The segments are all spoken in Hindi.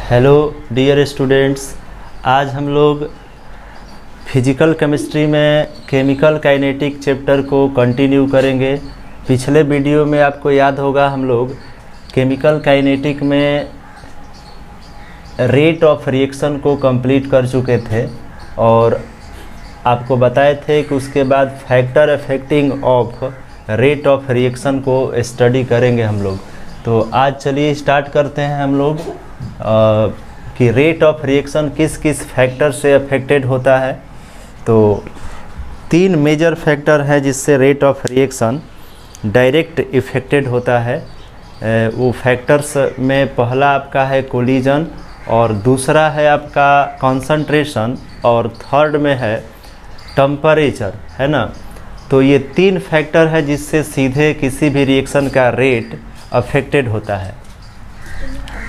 हेलो डियर स्टूडेंट्स, आज हम लोग फिजिकल केमिस्ट्री में केमिकल काइनेटिक चैप्टर को कंटिन्यू करेंगे। पिछले वीडियो में आपको याद होगा हम लोग केमिकल काइनेटिक में रेट ऑफ रिएक्शन को कंप्लीट कर चुके थे और आपको बताए थे कि उसके बाद factor affecting of rate of reaction को स्टडी करेंगे हम लोग। तो आज चलिए स्टार्ट करते हैं हम लोग कि रेट ऑफ रिएक्शन किस किस फैक्टर से अफेक्टेड होता है। तो तीन मेजर फैक्टर है जिससे rate of reaction direct affected होता है। वो फैक्टर्स में पहला आपका है कोलिजन और दूसरा है आपका कंसंट्रेशन और थर्ड में है टेम्परेचर, है ना। तो ये तीन फैक्टर है जिससे सीधे किसी भी रिएक्शन का रेट अफेक्टेड होता है।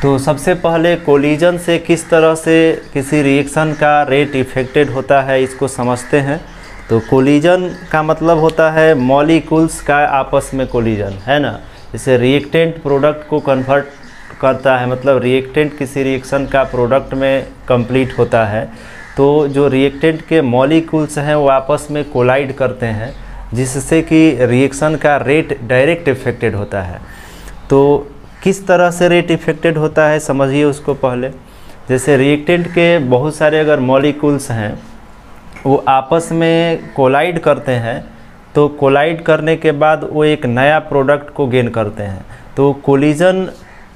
तो सबसे पहले कोलिजन से किस तरह से किसी रिएक्शन का रेट इफेक्टेड होता है इसको समझते हैं। तो कोलिजन का मतलब होता है मॉलिक्यूल्स का आपस में कोलिजन, है ना। जैसे रिएक्टेंट प्रोडक्ट को कन्वर्ट करता है, मतलब रिएक्टेंट किसी रिएक्शन का प्रोडक्ट में कंप्लीट होता है तो जो रिएक्टेंट के मॉलिक्यूल्स हैं वो आपस में कोलाइड करते हैं जिससे कि रिएक्शन का रेट डायरेक्ट इफेक्टेड होता है। तो किस तरह से रेट इफेक्टेड होता है समझिए उसको पहले। जैसे रिएक्टेंट के बहुत सारे अगर मॉलिक्यूल्स हैं वो आपस में कोलाइड करते हैं तो कोलाइड करने के बाद वो एक नया प्रोडक्ट को गेन करते हैं। तो कोलिजन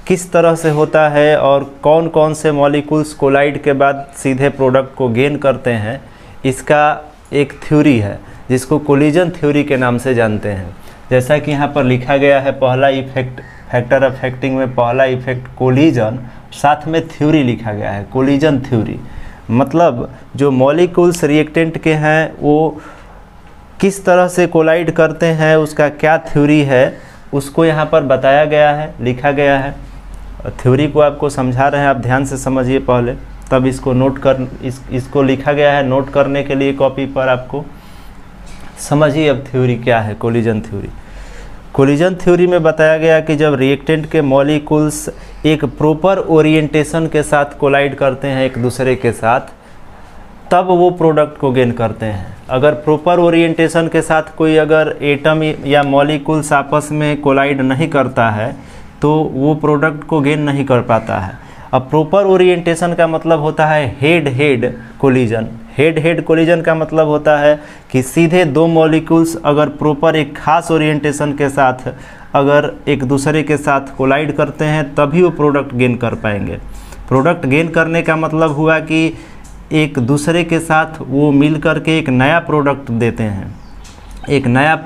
किस तरह से होता है और कौन कौन से मॉलिक्यूल्स कोलाइड के बाद सीधे प्रोडक्ट को गेन करते हैं, इसका एक थ्योरी है जिसको कोलिजन थ्योरी के नाम से जानते हैं। जैसा कि यहाँ पर लिखा गया है, पहला इफेक्ट फैक्टर अफेक्टिंग में पहला इफेक्ट कोलिजन, साथ में थ्योरी लिखा गया है कोलिजन थ्योरी। मतलब जो मॉलिक्यूल्स रिएक्टेंट के हैं वो किस तरह से कोलाइड करते हैं, उसका क्या थ्योरी है उसको यहाँ पर बताया गया है, लिखा गया है। थ्योरी को आपको समझा रहे हैं, आप ध्यान से समझिए पहले, तब इसको नोट कर इसको लिखा गया है नोट करने के लिए कॉपी पर। आपको समझिए अब थ्योरी क्या है कोलिजन थ्योरी। कोलिजन थ्योरी में बताया गया कि जब रिएक्टेंट के मॉलिक्यूल्स एक प्रॉपर ओरिएंटेशन के साथ कोलाइड करते हैं एक दूसरे के साथ, तब वो प्रोडक्ट को गेन करते हैं। अगर प्रॉपर ओरिएंटेशन के साथ कोई अगर एटम या मॉलिक्यूल्स आपस में कोलाइड नहीं करता है तो वो प्रोडक्ट को गेन नहीं कर पाता है। अब प्रॉपर ओरिएंटेशन का मतलब होता है head head collision. Head head collision का मतलब होता है कि सीधे दो मॉलिक्यूल्स अगर प्रॉपर एक खास ओरिएंटेशन के साथ अगर एक दूसरे के साथ कोलाइड करते हैं तभी वो प्रोडक्ट गेन कर पाएंगे। प्रोडक्ट गेन करने का मतलब हुआ कि एक दूसरे के साथ वो मिल कर के एक नया प्रोडक्ट देते हैं, एक नया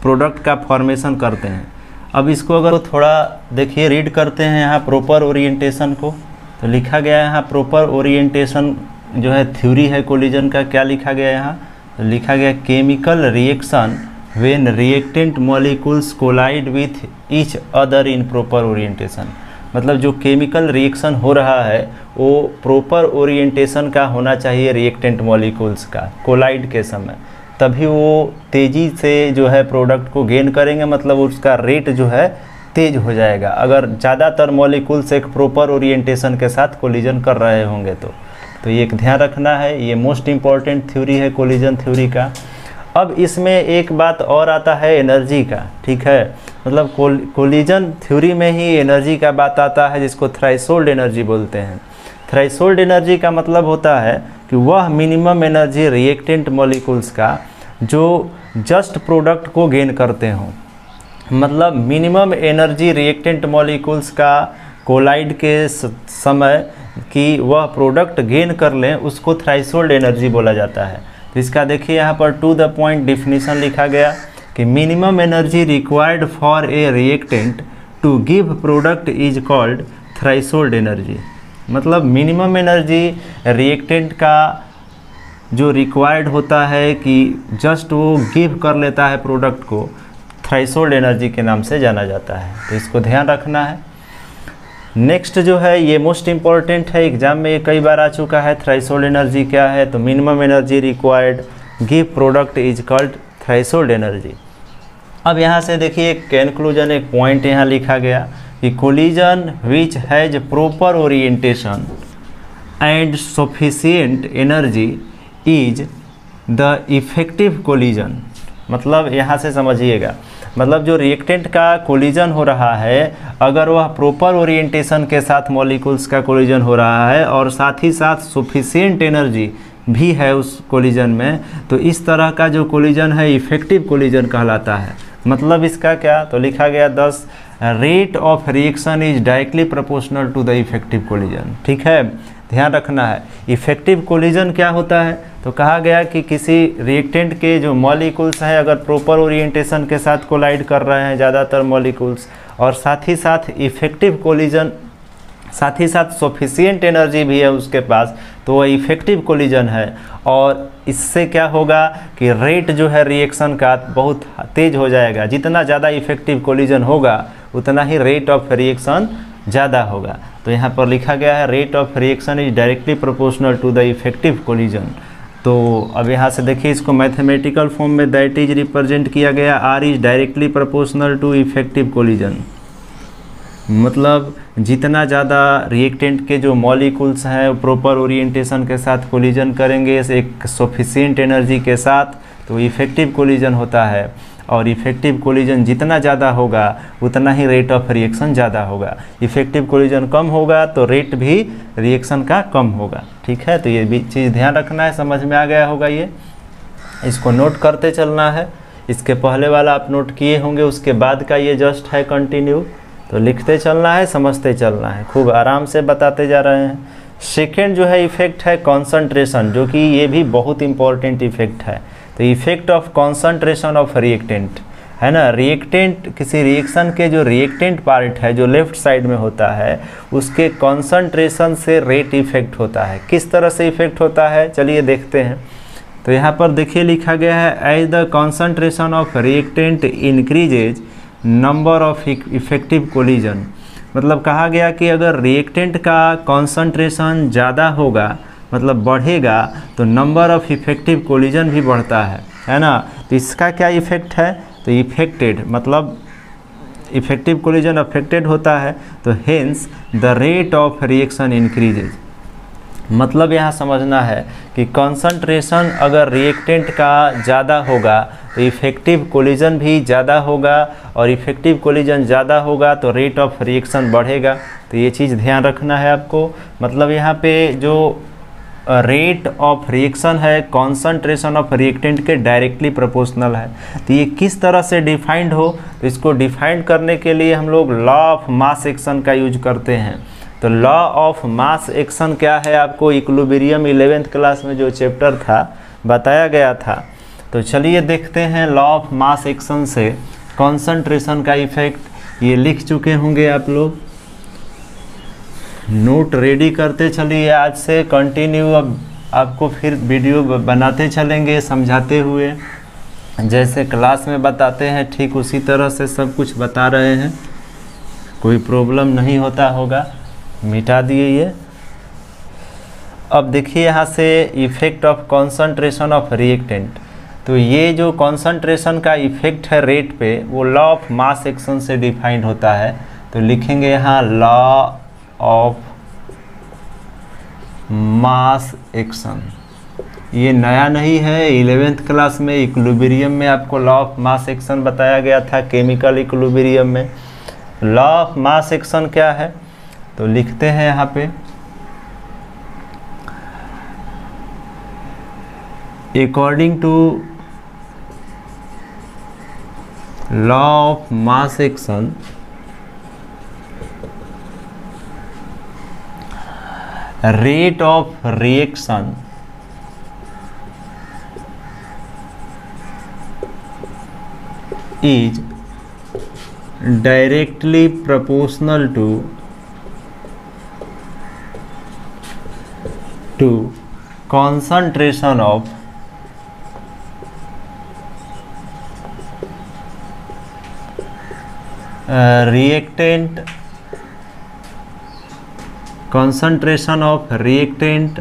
प्रोडक्ट का फॉर्मेशन करते हैं। अब इसको अगर थोड़ा देखिए रीड करते हैं यहाँ प्रॉपर ओरिएंटेशन को, तो लिखा गया है यहाँ प्रॉपर ओरिएंटेशन जो है थ्योरी है कोलिजन का। क्या लिखा गया यहाँ, तो लिखा गया chemical reaction when reactant molecules collide with each other in proper orientation. मतलब जो केमिकल रिएक्शन हो रहा है वो प्रॉपर ओरिएंटेशन का होना चाहिए रिएक्टेंट मॉलिक्यूल्स का कोलाइड के समय, तभी वो तेज़ी से जो है प्रोडक्ट को गेन करेंगे, मतलब उसका रेट जो है तेज हो जाएगा अगर ज़्यादातर मॉलिक्यूल्स एक प्रॉपर ओरिएंटेशन के साथ कोलिजन कर रहे होंगे तो ये एक ध्यान रखना है। ये मोस्ट इम्पॉर्टेंट थ्योरी है कोलिजन थ्योरी का। अब इसमें एक बात और आता है एनर्जी का, ठीक है। मतलब कोलिजन थ्योरी में ही एनर्जी का बात आता है जिसको थ्रेशोल्ड एनर्जी बोलते हैं। थ्रेशोल्ड एनर्जी का मतलब होता है कि वह मिनिमम एनर्जी रिएक्टेंट मॉलिक्यूल्स का जो जस्ट प्रोडक्ट को गेन करते हों। मतलब मिनिमम एनर्जी रिएक्टेंट मॉलिक्यूल्स का कोलाइड के समय कि वह प्रोडक्ट गेन कर लें उसको थ्रेशोल्ड एनर्जी बोला जाता है। तो इसका देखिए यहाँ पर टू द पॉइंट डिफिनीशन लिखा गया कि minimum energy required for a reactant to give product is called threshold energy. मतलब मिनिमम एनर्जी रिएक्टेंट का जो रिक्वायर्ड होता है कि जस्ट वो गिव कर लेता है प्रोडक्ट को, थ्रेशोल्ड एनर्जी के नाम से जाना जाता है। तो इसको ध्यान रखना है। नेक्स्ट जो है ये मोस्ट इम्पॉर्टेंट है, एग्जाम में ये कई बार आ चुका है। थ्रेशोल्ड एनर्जी क्या है, तो minimum energy required give product is called threshold energy. अब यहाँ से देखिए एक कंक्लूजन, एक पॉइंट यहाँ लिखा गया कि collision which has proper orientation and sufficient energy is the effective collision. मतलब यहाँ से समझिएगा, मतलब जो रिएक्टेंट का कोलिजन हो रहा है, अगर वह प्रॉपर ओरिएंटेशन के साथ मॉलिक्यूल्स का कोलिजन हो रहा है और साथ ही साथ सफिशिएंट एनर्जी भी है उस कोलिजन में, तो इस तरह का जो कोलिजन है इफेक्टिव कोलिजन कहलाता है। मतलब इसका क्या, तो लिखा गया 10 rate of reaction is directly proportional to the effective collision. ठीक है, ध्यान रखना है। इफेक्टिव कोलिजन क्या होता है, तो कहा गया कि किसी रिएक्टेंट के जो मॉलिक्यूल्स हैं अगर प्रॉपर ओरिएंटेशन के साथ कोलाइड कर रहे हैं ज़्यादातर मॉलिक्यूल्स, और साथ ही साथ इफेक्टिव कोलिजन, साथ ही साथ सफिशिएंट एनर्जी भी है उसके पास, तो वह इफेक्टिव कोलिजन है। और इससे क्या होगा कि रेट जो है रिएक्शन का बहुत तेज हो जाएगा। जितना ज़्यादा इफेक्टिव कोलिजन होगा उतना ही रेट ऑफ रिएक्शन ज़्यादा होगा। तो यहाँ पर लिखा गया है rate of reaction is directly proportional to the effective collision. तो अब यहाँ से देखिए इसको मैथमेटिकल फॉर्म में दैट इज रिप्रेजेंट किया गया, R is directly proportional to effective collision. मतलब जितना ज़्यादा रिएक्टेंट के जो मॉलिक्यूल्स हैं प्रॉपर ओरिएंटेशन के साथ कोलिजन करेंगे एक सफिशिएंट एनर्जी के साथ, तो इफेक्टिव कोलिजन होता है। और इफेक्टिव कोलिजन जितना ज़्यादा होगा उतना ही रेट ऑफ रिएक्शन ज़्यादा होगा। इफेक्टिव कोलिजन कम होगा तो रेट भी रिएक्शन का कम होगा। ठीक है, तो ये भी चीज़ ध्यान रखना है, समझ में आ गया होगा। ये इसको नोट करते चलना है। इसके पहले वाला आप नोट किए होंगे, उसके बाद का ये जस्ट है कंटिन्यू, तो लिखते चलना है, समझते चलना है, खूब आराम से बताते जा रहे हैं। सेकेंड जो है इफेक्ट है कॉन्सनट्रेशन, जो कि ये भी बहुत इंपॉर्टेंट इफेक्ट है। तो effect of concentration of reactant है ना, रिएक्टेंट किसी रिएक्शन के जो रिएक्टेंट पार्ट है जो लेफ्ट साइड में होता है उसके कॉन्सनट्रेशन से रेट इफेक्ट होता है। किस तरह से इफेक्ट होता है चलिए देखते हैं। तो यहाँ पर देखिए लिखा गया है as the concentration of reactant increases number of effective collision. मतलब कहा गया कि अगर रिएक्टेंट का कॉन्सनट्रेशन ज़्यादा होगा मतलब बढ़ेगा तो नंबर ऑफ इफेक्टिव कोलिजन भी बढ़ता है ना। तो इसका क्या इफेक्ट है, तो इफेक्टेड मतलब इफेक्टिव कोलिजन अफेक्टेड होता है, तो hence the rate of reaction increases. मतलब यहाँ समझना है कि कॉन्सनट्रेशन अगर रिएक्टेंट का ज़्यादा होगा तो इफेक्टिव कोलिजन भी ज़्यादा होगा, और इफेक्टिव कोलिजन ज़्यादा होगा तो रेट ऑफ रिएक्शन बढ़ेगा। तो ये चीज़ ध्यान रखना है आपको। मतलब यहाँ पे जो रेट ऑफ रिएक्शन है कॉन्सनट्रेशन ऑफ रिएक्टेंट के डायरेक्टली प्रोपोर्शनल है। तो ये किस तरह से डिफाइंड हो, तो इसको डिफाइंड करने के लिए हम लोग लॉ ऑफ मास एक्शन का यूज करते हैं। तो लॉ ऑफ मास एक्शन क्या है, आपको इक्विलिब्रियम 11th क्लास में जो चैप्टर था बताया गया था। तो चलिए देखते हैं लॉ ऑफ मास एक्शन से कॉन्सनट्रेशन का इफेक्ट। ये लिख चुके होंगे आप लोग, नोट रेडी करते चलिए। आज से कंटिन्यू अब आपको फिर वीडियो बनाते चलेंगे समझाते हुए, जैसे क्लास में बताते हैं ठीक उसी तरह से सब कुछ बता रहे हैं, कोई प्रॉब्लम नहीं होता होगा। मिटा दिए ये। अब देखिए यहाँ से effect of concentration of reactant. तो ये जो कॉन्सनट्रेशन का इफेक्ट है रेट पे वो लॉ ऑफ मास एक्शन से डिफाइंड होता है। तो लिखेंगे यहाँ लॉ ऑफ मास एक्शन। ये नया नहीं है, 11th क्लास में इक्विलिब्रियम में आपको लॉ ऑफ मास एक्शन बताया गया था, केमिकल इक्विलिब्रियम में। लॉ ऑफ मास एक्शन क्या है, तो लिखते हैं यहाँ पे according to law of mass action rate of reaction is directly proportional to concentration of reactant, concentration of reactant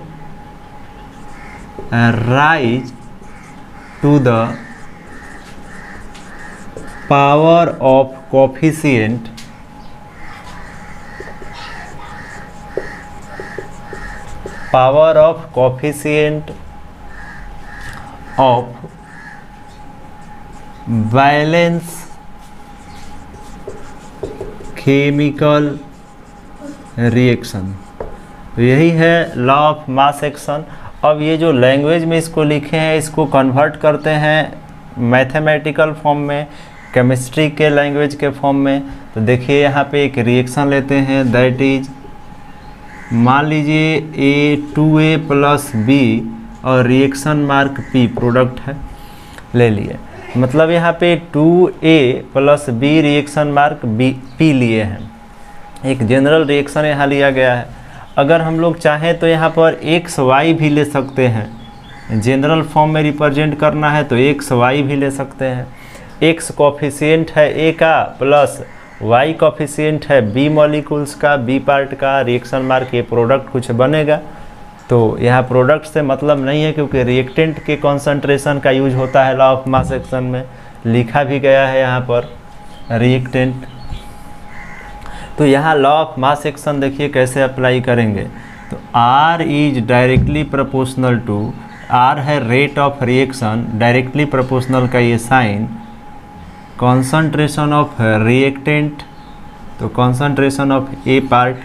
rise to the power of coefficient power of coefficient of balance chemical reaction. यही है लॉ ऑफ मास एक्शन। अब ये जो लैंग्वेज में इसको लिखे हैं इसको कन्वर्ट करते हैं मैथमेटिकल फॉर्म में, केमिस्ट्री के लैंग्वेज के फॉर्म में। तो देखिए यहाँ पे एक रिएक्शन लेते हैं, दैट इज मान लीजिए A2A प्लस B और रिएक्शन मार्क P प्रोडक्ट है, ले लिए। मतलब यहाँ पे 2A plus B reaction mark P लिए हैं। एक जनरल रिएक्शन यहाँ लिया गया है। अगर हम लोग चाहें तो यहाँ पर XY भी ले सकते हैं। जनरल फॉर्म में रिप्रेजेंट करना है तो XY भी ले सकते हैं। X कोफिशिएंट है A का प्लस Y कोफिशिएंट है B मॉलिक्यूल्स का, B पार्ट का, रिएक्शन मार्क ये प्रोडक्ट कुछ बनेगा। तो यहाँ प्रोडक्ट से मतलब नहीं है क्योंकि रिएक्टेंट के कॉन्सेंट्रेशन का यूज होता है लॉ ऑफ मास एक्शन में, लिखा भी गया है यहाँ पर रिएक्टेंट। तो यहाँ लॉ ऑफ मास एक्शन देखिए कैसे अप्लाई करेंगे। तो R is directly proportional to, R है rate of reaction, directly proportional का ये साइन, कॉन्सेंट्रेशन ऑफ रिएक्टेंट, तो concentration of A part,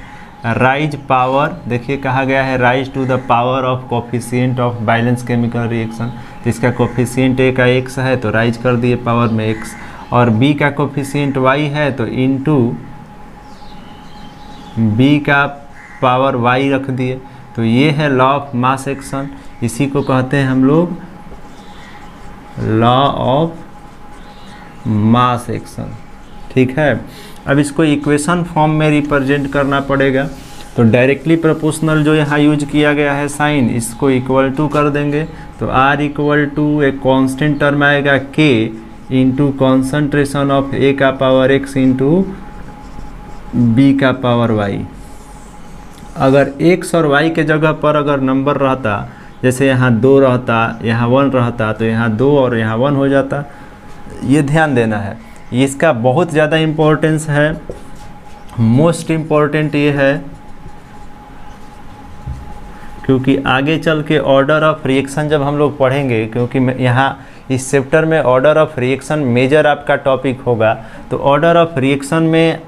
raise power, देखिए कहा गया है raise to the power of coefficient of balance chemical reaction. तो इसका कोफिशिएंट A का X है तो राइज कर दिए पावर में X, और B का कोफिशिएंट Y है तो इनटू B का पावर Y रख दिए। तो ये है लॉ ऑफ मास एक्शन, इसी को कहते हैं हम लोग लॉ ऑफ मास एक्शन। ठीक है, अब इसको इक्वेशन फॉर्म में रिप्रेजेंट करना पड़ेगा। तो डायरेक्टली प्रोपोर्शनल जो यहाँ यूज किया गया है साइन, इसको इक्वल टू कर देंगे। तो R इक्वल टू एक कांस्टेंट टर्म आएगा K into concentration of A का पावर X इंटू B का पावर Y। अगर X और Y के जगह पर अगर नंबर रहता, जैसे यहाँ 2 रहता, यहाँ 1 रहता, तो यहाँ 2 और यहाँ 1 हो जाता। ये ध्यान देना है, इसका बहुत ज़्यादा इम्पोर्टेंस है। मोस्ट इम्पोर्टेंट ये है क्योंकि आगे चल के ऑर्डर ऑफ रिएक्शन जब हम लोग पढ़ेंगे, क्योंकि यहाँ इस चैप्टर में ऑर्डर ऑफ रिएक्शन मेजर आपका टॉपिक होगा। तो ऑर्डर ऑफ रिएक्शन में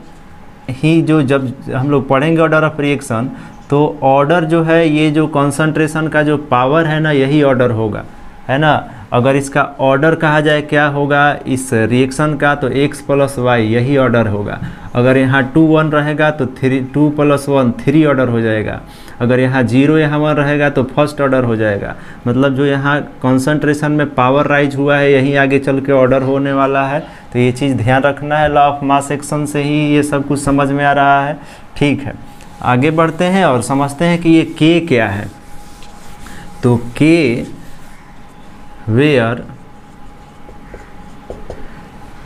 ही जो जब हम लोग पढ़ेंगे ऑर्डर ऑफ रिएक्शन, तो ऑर्डर जो है ये जो कॉन्सेंट्रेशन का जो पावर है ना, यही ऑर्डर होगा, है ना। अगर इसका ऑर्डर कहा जाए क्या होगा इस रिएक्शन का, तो x प्लस वाई यही ऑर्डर होगा। अगर यहाँ 2 1 रहेगा तो 2 प्लस 1 3 ऑर्डर हो जाएगा। अगर यहाँ 0 यहाँ 1 रहेगा तो फर्स्ट ऑर्डर हो जाएगा। मतलब जो यहाँ कॉन्सेंट्रेशन में पावर राइज हुआ है यही आगे चल के ऑर्डर होने वाला है। तो ये चीज़ ध्यान रखना है, लॉ ऑफ मास एक्शन से ही ये सब कुछ समझ में आ रहा है। ठीक है, आगे बढ़ते हैं और समझते हैं कि ये K क्या है। तो K where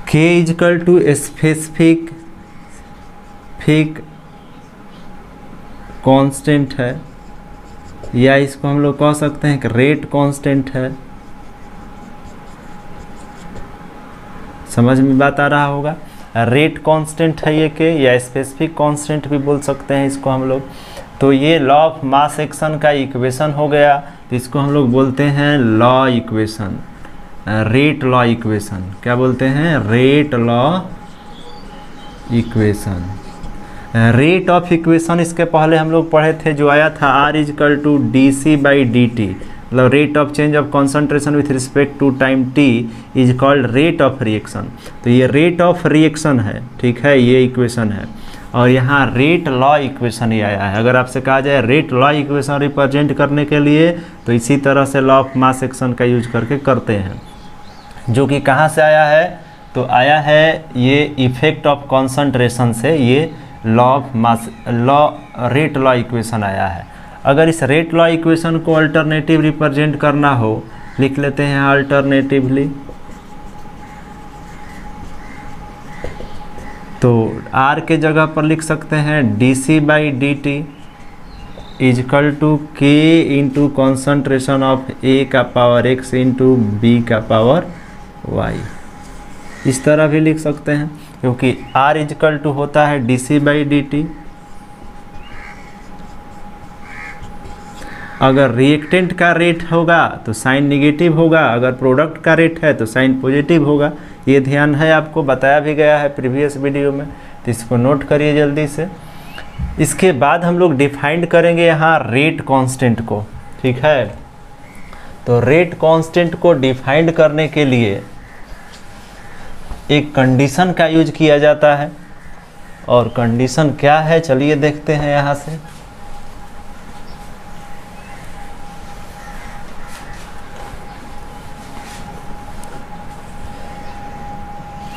K is equal to specific constant है, या इसको हम लोग कह सकते हैं कि रेट कांस्टेंट है। समझ में बात आ रहा होगा, रेट कांस्टेंट है ये K, या स्पेसिफिक कांस्टेंट भी बोल सकते हैं इसको हम लोग। तो ये लॉ ऑफ मास एक्शन का इक्वेशन हो गया। तो इसको हम लोग बोलते हैं law equation, rate law equation. क्या बोलते हैं? Rate law equation. Rate of equation इसके पहले हम लोग पढ़े थे, जो आया था R is equal to dC/dt, मतलब rate of change of concentration with respect to time t is called rate of reaction. तो ये रेट ऑफ रिएक्शन है, ठीक है, ये इक्वेशन है। और यहाँ रेट लॉ इक्वेशन ही आया है। अगर आपसे कहा जाए रेट लॉ इक्वेशन रिप्रेजेंट करने के लिए, तो इसी तरह से लॉ ऑफ मास एक्शन का यूज करके करते हैं, जो कि कहाँ से आया है? तो आया है ये इफेक्ट ऑफ कॉन्सेंट्रेशन से, ये law of mass rate law equation आया है। अगर इस रेट लॉ इक्वेशन को अल्टरनेटिव रिप्रेजेंट करना हो, लिख लेते हैं अल्टरनेटिवली। तो R के जगह पर लिख सकते हैं dC/dt is equal to K into concentration of A का पावर X इंटू B का पावर Y। इस तरह भी लिख सकते हैं, क्योंकि R इज इक्वल टू होता है dC/dt। अगर रिएक्टेंट का रेट होगा तो साइन निगेटिव होगा, अगर प्रोडक्ट का रेट है तो साइन पॉजिटिव होगा। ये ध्यान है, आपको बताया भी गया है प्रीवियस वीडियो में, तो इसको नोट करिए जल्दी से। इसके बाद हम लोग डिफाइंड करेंगे यहाँ रेट कांस्टेंट को, ठीक है। तो रेट कांस्टेंट को डिफाइंड करने के लिए एक कंडीशन का यूज किया जाता है, और कंडीशन क्या है चलिए देखते हैं यहाँ से।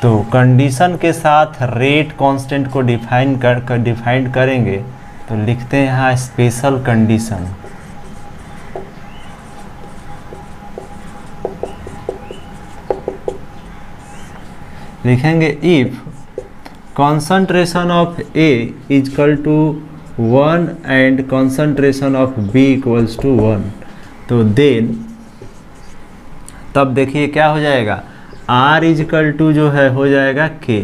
तो कंडीशन के साथ रेट कांस्टेंट को डिफाइन करेंगे, तो लिखते हैं यहाँ स्पेशल कंडीशन। लिखेंगे if concentration of A is equal to 1 and concentration of B equals to 1, तो then तब देखिए क्या हो जाएगा, R इज इक्वल टू जो है हो जाएगा K।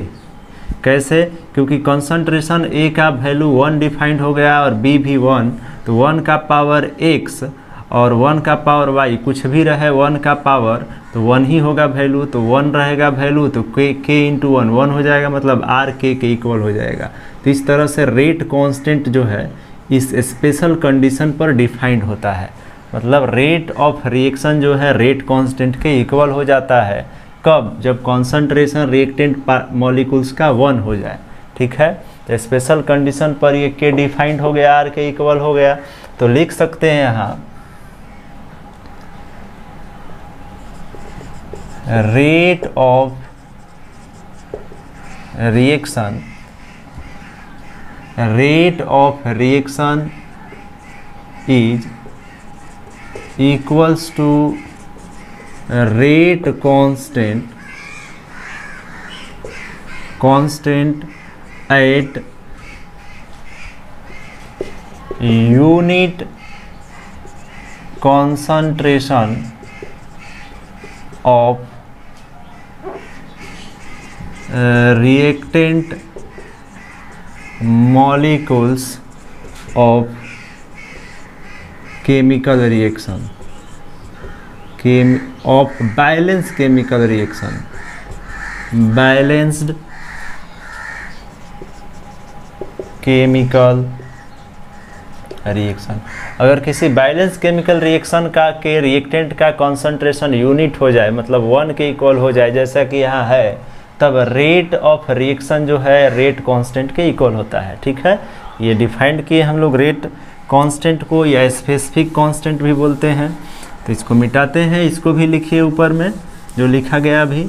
कैसे? क्योंकि कंसंट्रेशन A का वैल्यू 1 डिफाइंड हो गया और B भी 1, तो 1 का पावर X और 1 का पावर Y, कुछ भी रहे 1 का पावर तो 1 ही होगा वैल्यू, तो 1 रहेगा वैल्यू, तो K इंटू 1 1 हो जाएगा, मतलब R K के इक्वल हो जाएगा। तो इस तरह से रेट कांस्टेंट जो है इस स्पेशल कंडीशन पर डिफाइंड होता है, मतलब रेट ऑफ रिएक्शन जो है रेट कांस्टेंट के इक्वल हो जाता है। कब? जब कॉन्सेंट्रेशन रिएक्टेंट मॉलिक्यूल्स का 1 हो जाए, ठीक है। तो स्पेशल कंडीशन पर ये K डिफाइंड हो गया, R के इक्वल हो गया, तो लिख सकते हैं यहाँ rate of reaction is equals to rate constant at unit concentration of reactant molecules of chemical reaction of balanced chemical reaction, balanced chemical reaction. अगर किसी बैलेंस केमिकल रिएक्शन का के रिएक्टेंट का कॉन्सेंट्रेशन यूनिट हो जाए, मतलब 1 के इक्वल हो जाए, जैसा कि यहाँ है, तब रेट ऑफ रिएक्शन जो है रेट कांस्टेंट के इक्वल होता है, ठीक है। ये डिफाइंड किए हम लोग रेट कांस्टेंट को, या स्पेसिफिक कांस्टेंट भी बोलते हैं। तो इसको मिटाते हैं, इसको भी लिखिए ऊपर में जो लिखा गया अभी।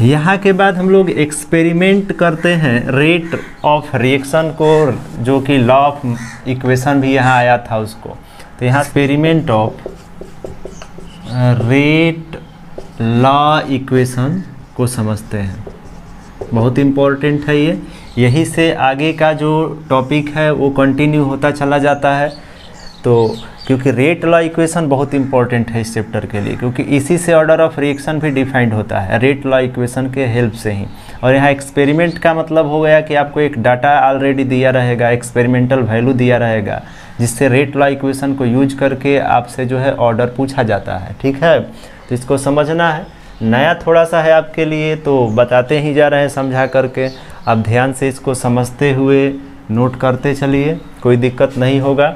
यहाँ के बाद हम लोग एक्सपेरिमेंट करते हैं रेट ऑफ रिएक्शन को, जो कि लॉ ऑफ इक्वेशन भी यहाँ आया था उसको। तो यहाँ experiment of rate law equation को समझते हैं, बहुत इम्पोर्टेंट है ये। यही से आगे का जो टॉपिक है वो कंटिन्यू होता चला जाता है। तो क्योंकि रेट लॉ इक्वेशन बहुत इंपॉर्टेंट है इस चैप्टर के लिए, क्योंकि इसी से ऑर्डर ऑफ रिएक्शन भी डिफाइंड होता है, रेट लॉ इक्वेशन के हेल्प से ही। और यहाँ एक्सपेरिमेंट का मतलब हो गया कि आपको एक डाटा ऑलरेडी दिया रहेगा, एक्सपेरिमेंटल वैल्यू दिया रहेगा, जिससे रेट लॉ इक्वेशन को यूज करके आपसे जो है ऑर्डर पूछा जाता है, ठीक है। तो इसको समझना है, नया थोड़ा सा है आपके लिए, तो बताते ही जा रहे हैं समझा करके। आप ध्यान से इसको समझते हुए नोट करते चलिए, कोई दिक्कत नहीं होगा।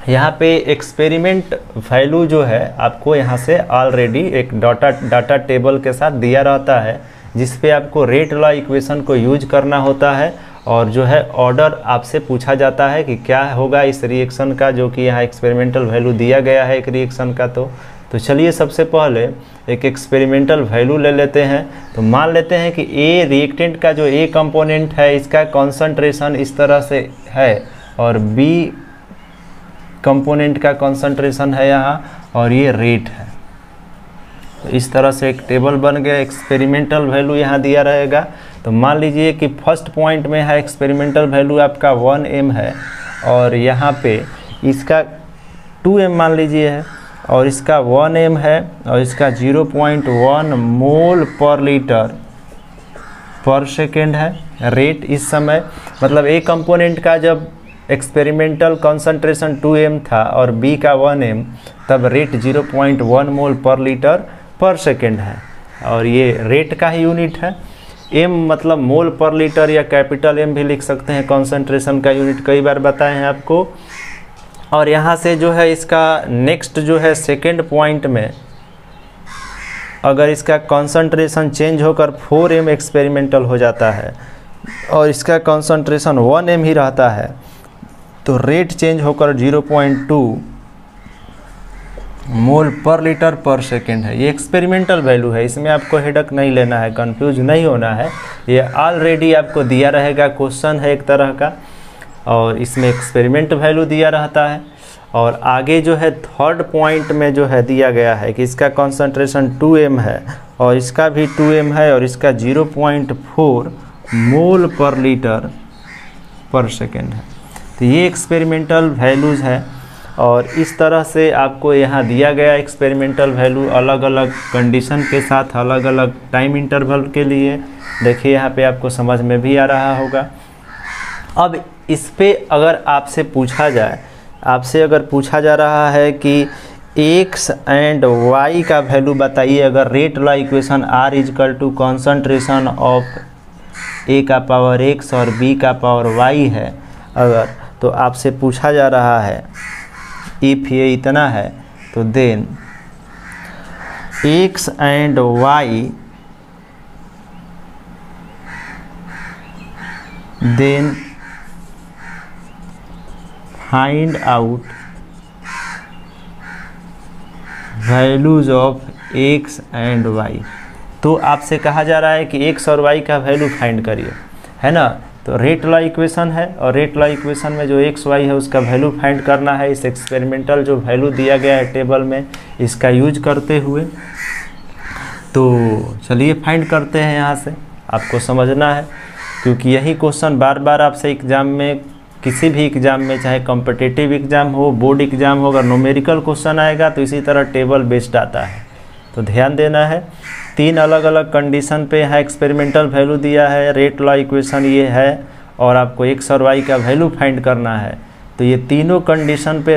यहाँ पे एक्सपेरिमेंट वैल्यू जो है आपको यहाँ से ऑलरेडी एक डाटा टेबल के साथ दिया रहता है, जिस पे आपको रेट लॉ इक्वेशन को यूज करना होता है, और जो है ऑर्डर आपसे पूछा जाता है कि क्या होगा इस रिएक्शन का, जो कि यहाँ एक्सपेरिमेंटल वैल्यू दिया गया है एक रिएक्शन का। तो चलिए सबसे पहले एक एक्सपेरिमेंटल वैल्यू ले लेते हैं। तो मान लेते हैं कि ए रिएक्टेंट का जो ए कंपोनेंट है इसका कॉन्सेंट्रेशन इस तरह से है, और बी कंपोनेंट का कॉन्सेंट्रेशन है यहाँ, और ये रेट है। तो इस तरह से एक टेबल बन गया, एक्सपेरिमेंटल वैल्यू यहाँ दिया रहेगा। तो मान लीजिए कि फर्स्ट पॉइंट में है एक्सपेरिमेंटल वैल्यू आपका 1m है, और यहाँ पे इसका 2m मान लीजिए है, और इसका 1m है, और इसका 0.1 मोल पर लीटर पर सेकेंड है रेट इस समय। मतलब एक कंपोनेंट का जब एक्सपेरिमेंटल कॉन्सेंट्रेशन 2m था और B का 1m, तब रेट 0.1 मोल पर लीटर पर सेकेंड है। और ये रेट का ही यूनिट है। m मतलब मोल पर लीटर या कैपिटल M भी लिख सकते हैं, कॉन्सेंट्रेशन का यूनिट कई बार बताए हैं आपको। और यहाँ से जो है इसका नेक्स्ट जो है सेकेंड पॉइंट में अगर इसका कॉन्सेंट्रेशन चेंज होकर 4m एक्सपेरिमेंटल हो जाता है और इसका कॉन्सेंट्रेशन 1m ही रहता है तो रेट चेंज होकर 0.2 मोल पर लीटर पर सेकेंड है। ये एक्सपेरिमेंटल वैल्यू है, इसमें आपको हेडक नहीं लेना है, कंफ्यूज नहीं होना है। ये ऑलरेडी आपको दिया रहेगा, क्वेश्चन है एक तरह का, और इसमें एक्सपेरिमेंट वैल्यू दिया रहता है। और आगे जो है थर्ड पॉइंट में जो है दिया गया है कि इसका कॉन्सेंट्रेशन 2m है और इसका भी 2m है और इसका 0.4 मोल पर लीटर पर सेकेंड है। तो ये एक्सपेरिमेंटल वैल्यूज़ है और इस तरह से आपको यहाँ दिया गया एक्सपेरिमेंटल वैल्यू अलग अलग कंडीशन के साथ अलग अलग टाइम इंटरवल के लिए। देखिए यहाँ पे आपको समझ में भी आ रहा होगा। अब इस पे अगर आपसे पूछा जाए, आपसे अगर पूछा जा रहा है कि x एंड y का वैल्यू बताइए, अगर rate law equation r is equal to concentration of a का पावर x और b का पावर y है अगर, तो आपसे पूछा जा रहा है इफ़ ये इतना है तो then x and y then find out values of x and y। तो आपसे कहा जा रहा है कि x और y का वैल्यू फाइंड करिए, है ना। तो रेट लॉ इक्वेशन है और रेट लॉ इक्वेशन में जो x y है उसका वैल्यू फाइंड करना है। इस एक्सपेरिमेंटल जो वैल्यू दिया गया है टेबल में, इसका यूज करते हुए। तो चलिए फाइंड करते हैं। यहाँ से आपको समझना है क्योंकि यही क्वेश्चन बार बार आपसे एग्ज़ाम में, किसी भी एग्ज़ाम में, चाहे कॉम्पिटिटिव एग्ज़ाम हो, बोर्ड एग्ज़ाम हो, अगर न्यूमेरिकल क्वेश्चन आएगा तो इसी तरह टेबल बेस्ड आता है। तो ध्यान देना है। 3 अलग अलग कंडीशन पे यहाँ एक्सपेरिमेंटल वैल्यू दिया है, रेट लॉ इक्वेशन ये है और आपको x और y का वैल्यू फाइंड करना है। तो ये तीनों कंडीशन पे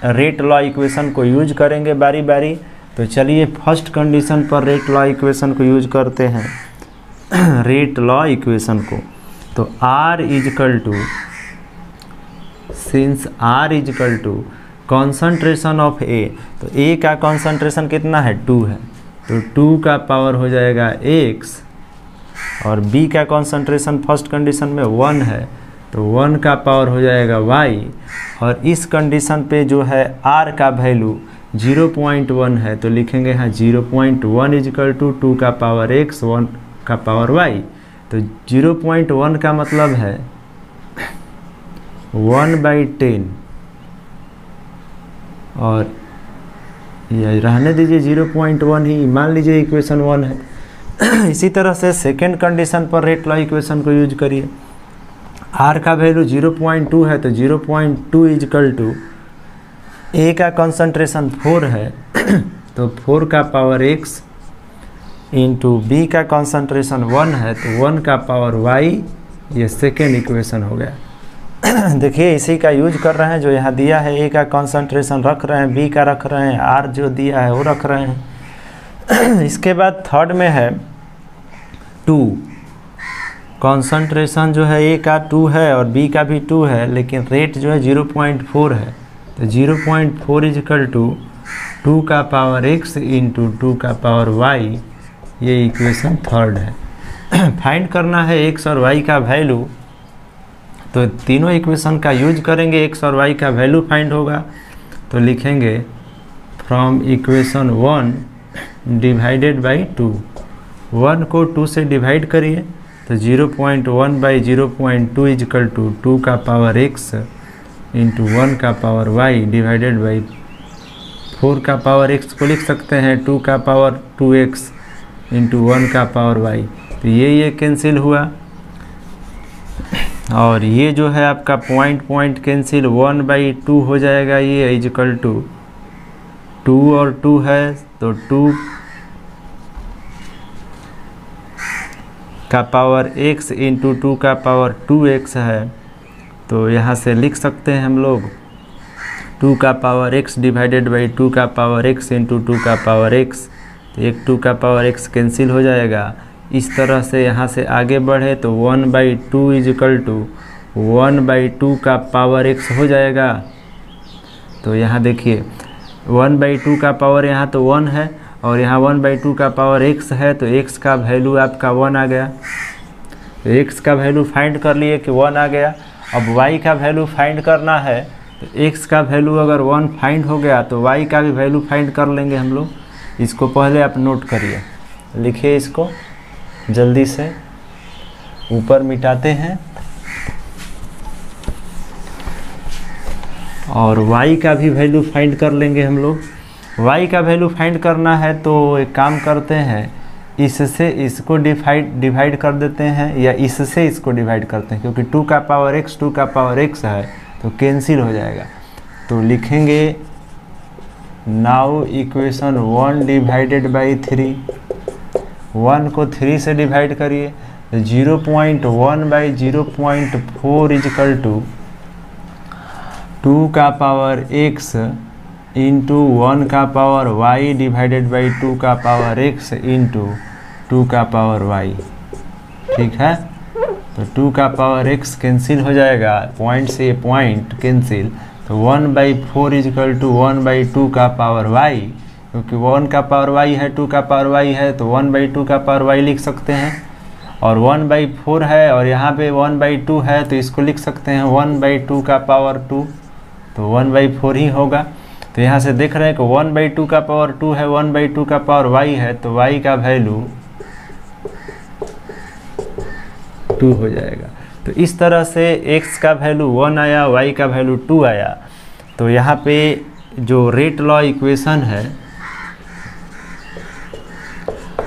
रेट लॉ इक्वेशन को यूज करेंगे बारी बारी। तो चलिए फर्स्ट कंडीशन पर रेट लॉ इक्वेशन को यूज करते हैं, रेट लॉ इक्वेशन को। तो r is equal to, since r is equal to concentration of a, तो a का कॉन्सेंट्रेशन कितना है 2 है, तो 2 का पावर हो जाएगा x, और b का कॉन्सेंट्रेशन फर्स्ट कंडीशन में 1 है तो 1 का पावर हो जाएगा y, और इस कंडीशन पे जो है r का वैल्यू 0.1 है तो लिखेंगे यहाँ 0.1 इजकल टू 2 का पावर x 1 का पावर y। तो 0.1 का मतलब है 1/10, और ये रहने दीजिए 0.1 ही, मान लीजिए इक्वेशन 1 है। इसी तरह से सेकेंड कंडीशन पर रेट लॉ इक्वेशन को यूज करिए। r का वैल्यू 0.2 है तो 0.2 इजकल टू a का कंसंट्रेशन 4 है तो 4 का पावर x इंटू b का कंसंट्रेशन 1 है तो 1 का पावर y। ये सेकेंड इक्वेशन हो गया। देखिए इसी का यूज कर रहे हैं, जो यहाँ दिया है a का कंसंट्रेशन रख रहे हैं, b का रख रहे हैं, r जो दिया है वो रख रहे हैं। इसके बाद थर्ड में है 2, कंसंट्रेशन जो है a का 2 है और b का भी 2 है, लेकिन रेट जो है 0.4 है तो 0.4 इजकल टू 2 का पावर x इंटू 2 का पावर y। ये इक्वेशन थर्ड है। फाइंड करना है x और y का वैल्यू, तो तीनों इक्वेशन का यूज करेंगे, x और y का वैल्यू फाइंड होगा। तो लिखेंगे फ्रॉम इक्वेशन 1 डिवाइडेड बाई 2, 1 को 2 से डिवाइड करिए तो 0.1 बाई 0.2 इजकल टू 2 का पावर x इंटू 1 का पावर y डिवाइडेड बाई 4 का पावर x को लिख सकते हैं 2 का पावर 2x इंटू 1 का पावर y। तो ये कैंसिल हुआ और ये जो है आपका पॉइंट कैंसिल, 1/2 हो जाएगा, ये इजकल टू 2 और 2 है तो 2 का पावर x इंटू 2 का पावर 2x है तो यहाँ से लिख सकते हैं हम लोग 2 का पावर x डिवाइडेड बाई 2 का पावर x इंटू 2 का पावर x। तो एक 2 का पावर x कैंसिल हो जाएगा। इस तरह से यहाँ से आगे बढ़े तो 1/2 इज इक्वल टू 1/2 का पावर x हो जाएगा। तो यहाँ देखिए 1/2 का पावर यहाँ तो 1 है और यहाँ 1/2 का पावर x है, तो x का वैल्यू आपका 1 आ गया। तो x का वैल्यू फाइंड कर लिए कि 1 आ गया। अब y का वैल्यू फाइंड करना है, तो x का वैल्यू अगर 1 फाइंड हो गया तो y का भी वैल्यू फाइंड कर लेंगे हम लोग। इसको पहले आप नोट करिए, लिखिए इसको जल्दी से, ऊपर मिटाते हैं और y का भी वैल्यू फाइंड कर लेंगे हम लोग। y का वैल्यू फाइंड करना है तो एक काम करते हैं, इससे इसको डिवाइड कर देते हैं या इससे इसको डिवाइड करते हैं, क्योंकि 2 का पावर x 2 का पावर x है तो कैंसिल हो जाएगा। तो लिखेंगे नाउ इक्वेशन 1 डिवाइडेड बाई 3, 1 को 3 से डिवाइड करिए, 0.1/0.4 इज इक्वल टू 2 का पावर x इंटू 1 का पावर y डिवाइडेड बाई 2 का पावर x इंटू 2 का पावर y। ठीक है, तो 2 का पावर x कैंसिल हो जाएगा, पॉइंट से पॉइंट कैंसिल, तो 1/4 इज इक्वल टू 1/2 का पावर y, क्योंकि 1 का पावर y है 2 का पावर y है तो 1/2 का पावर y लिख सकते हैं, और 1/4 है और यहाँ पे 1/2 है तो इसको लिख सकते हैं 1/2 का पावर 2, तो 1/4 ही होगा। तो यहाँ से देख रहे हैं कि 1/2 का पावर 2 है, 1/2 का पावर y है, तो y का वैल्यू 2 हो जाएगा। तो इस तरह से x का वैल्यू 1 आया, y का वैल्यू 2 आया। तो यहाँ पे जो रेट लॉ इक्वेशन है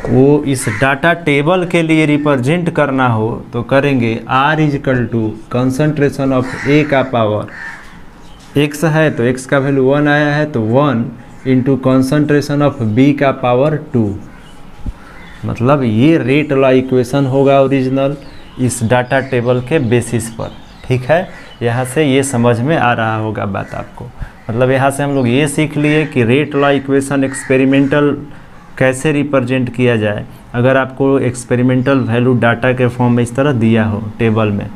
वो इस डाटा टेबल के लिए रिप्रेजेंट करना हो तो करेंगे R is equal to concentration of A का पावर x है तो x का वैल्यू 1 आया है, तो 1 इंटू कंसंट्रेशन ऑफ B का पावर 2। मतलब ये रेट लॉ इक्वेशन होगा ओरिजिनल इस डाटा टेबल के बेसिस पर। ठीक है, यहाँ से ये समझ में आ रहा होगा बात आपको। मतलब यहाँ से हम लोग ये सीख लिए कि रेट लॉ इक्वेशन एक्सपेरिमेंटल कैसे रिप्रेजेंट किया जाए अगर आपको एक्सपेरिमेंटल वैल्यू डाटा के फॉर्म में इस तरह दिया हो टेबल में।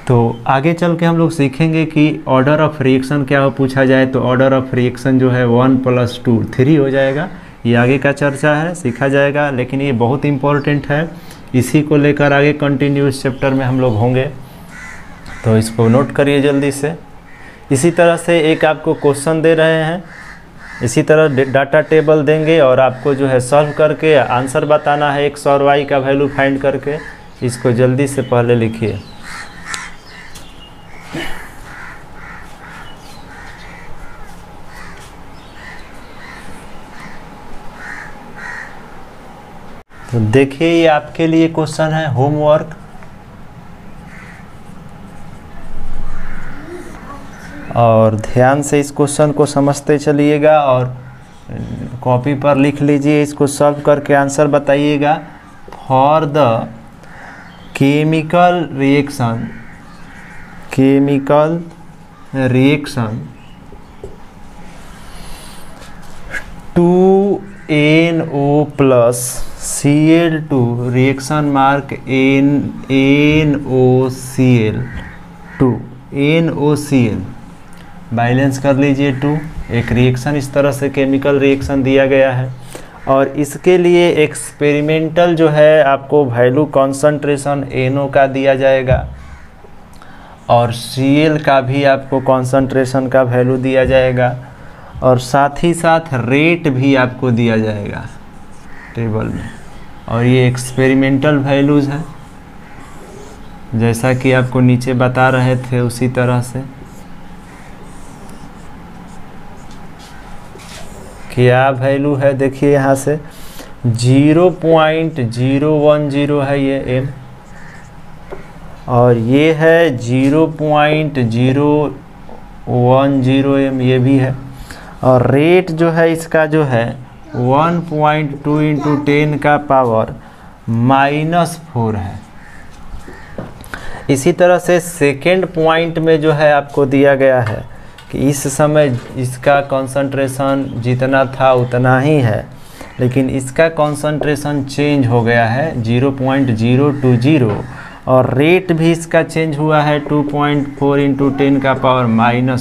तो आगे चल के हम लोग सीखेंगे कि ऑर्डर ऑफ रिएक्शन क्या हो पूछा जाए, तो ऑर्डर ऑफ रिएक्शन जो है 1 + 2 3 हो जाएगा। ये आगे का चर्चा है, सीखा जाएगा, लेकिन ये बहुत इम्पोर्टेंट है। इसी को लेकर आगे कंटिन्यूस चैप्टर में हम लोग होंगे, तो इसको नोट करिए जल्दी से। इसी तरह से एक आपको क्वेश्चन दे रहे हैं, इसी तरह डाटा टेबल देंगे और आपको जो है सॉल्व करके आंसर बताना है x और y का वैल्यू फाइंड करके। इसको जल्दी से पहले लिखिए। तो देखिए ये आपके लिए क्वेश्चन है होमवर्क, और ध्यान से इस क्वेश्चन को समझते चलिएगा और कॉपी पर लिख लीजिए, इसको सॉल्व करके आंसर बताइएगा। For the chemical reaction 2NO + Cl2 reaction mark NOCl balance कर लीजिए 2। एक रिएक्शन इस तरह से केमिकल रिएक्शन दिया गया है और इसके लिए एक्सपेरिमेंटल जो है आपको वैल्यू कॉन्सेंट्रेशन NO का दिया जाएगा और Cl का भी आपको कॉन्सेंट्रेशन का वैल्यू दिया जाएगा और साथ ही साथ रेट भी आपको दिया जाएगा टेबल में। और ये एक्सपेरिमेंटल वैल्यूज़ है, जैसा कि आपको नीचे बता रहे थे उसी तरह से। क्या वैल्यू है देखिए, यहाँ से 0.010 है ये m और ये है 0.010 m, ये भी है। और रेट जो है इसका जो है 1.2 × 10⁻⁻⁴ है। इसी तरह से सेकेंड पॉइंट में जो है आपको दिया गया है कि इस समय इसका कंसंट्रेशन जितना था उतना ही है, लेकिन इसका कंसंट्रेशन चेंज हो गया है 0.020 और रेट भी इसका चेंज हुआ है 2.4 × 10⁻⁻⁴,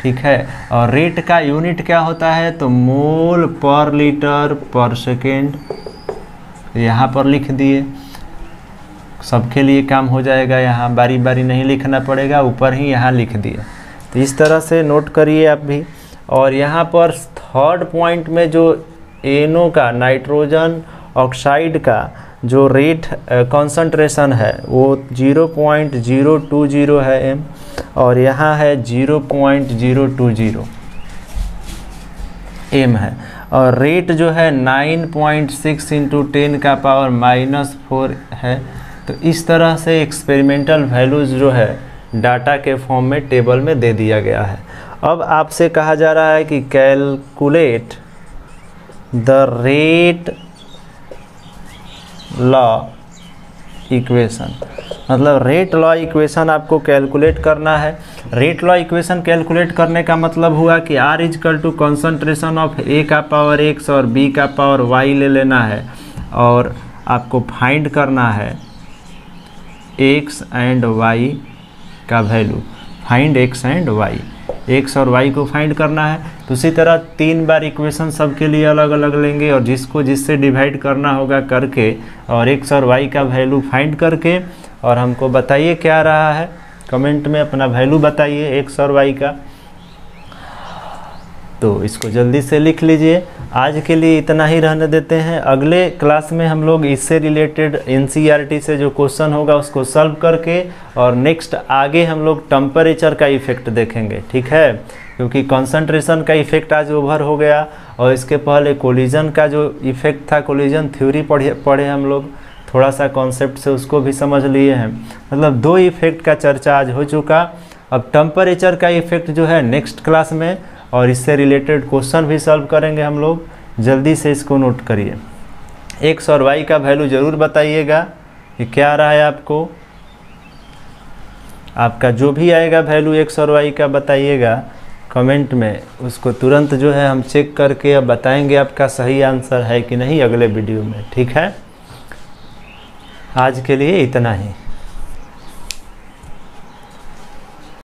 ठीक है। और रेट का यूनिट क्या होता है, तो मोल पर लीटर पर सेकेंड, यहाँ पर लिख दिए, सबके लिए काम हो जाएगा, यहाँ बारी बारी नहीं लिखना पड़ेगा, ऊपर ही यहाँ लिख दिए। तो इस तरह से नोट करिए आप भी। और यहाँ पर थर्ड पॉइंट में जो NO का, नाइट्रोजन ऑक्साइड का जो रेट कंसंट्रेशन है वो 0.020 है m, और यहाँ है 0.020 m है, और रेट जो है 9.6 × 10⁻⁻⁴ है। तो इस तरह से एक्सपेरिमेंटल वैल्यूज़ जो है डाटा के फॉर्म में टेबल में दे दिया गया है। अब आपसे कहा जा रहा है कि calculate the rate law equation, मतलब रेट लॉ इक्वेशन आपको कैलकुलेट करना है। रेट लॉ इक्वेशन कैलकुलेट करने का मतलब हुआ कि R = कंसंट्रेशन ऑफ A का पावर X और B का पावर Y ले लेना है, और आपको फाइंड करना है X एंड Y का value, find X and Y, X और Y को फाइंड करना है। तो उसी तरह 3 बार इक्वेशन सबके लिए अलग अलग लेंगे, और जिसको जिससे डिवाइड करना होगा करके, और X और Y का वैल्यू फाइंड करके, और हमको बताइए क्या रहा है, कमेंट में अपना वैल्यू बताइए X और Y का। तो इसको जल्दी से लिख लीजिए। आज के लिए इतना ही रहने देते हैं। अगले क्लास में हम लोग इससे रिलेटेड NCERT से जो क्वेश्चन होगा उसको सॉल्व करके, और नेक्स्ट आगे हम लोग टेम्परेचर का इफ़ेक्ट देखेंगे, ठीक है। क्योंकि कंसंट्रेशन का इफ़ेक्ट आज ओवर हो गया, और इसके पहले कोलिजन का जो इफ़ेक्ट था, कोलिजन थ्योरी पढ़े हम लोग, थोड़ा सा कॉन्सेप्ट से उसको भी समझ लिए हैं। मतलब 2 इफ़ेक्ट का चर्चा आज हो चुका। अब टेम्परेचर का इफ़ेक्ट जो है नेक्स्ट क्लास में, और इससे रिलेटेड क्वेश्चन भी सॉल्व करेंगे हम लोग। जल्दी से इसको नोट करिए। X और Y का वैल्यू ज़रूर बताइएगा कि क्या आ रहा है आपको, आपका जो भी आएगा वैल्यू X और Y का बताइएगा कमेंट में। उसको तुरंत जो है हम चेक करके अब बताएंगे आपका सही आंसर है कि नहीं अगले वीडियो में, ठीक है। आज के लिए इतना ही।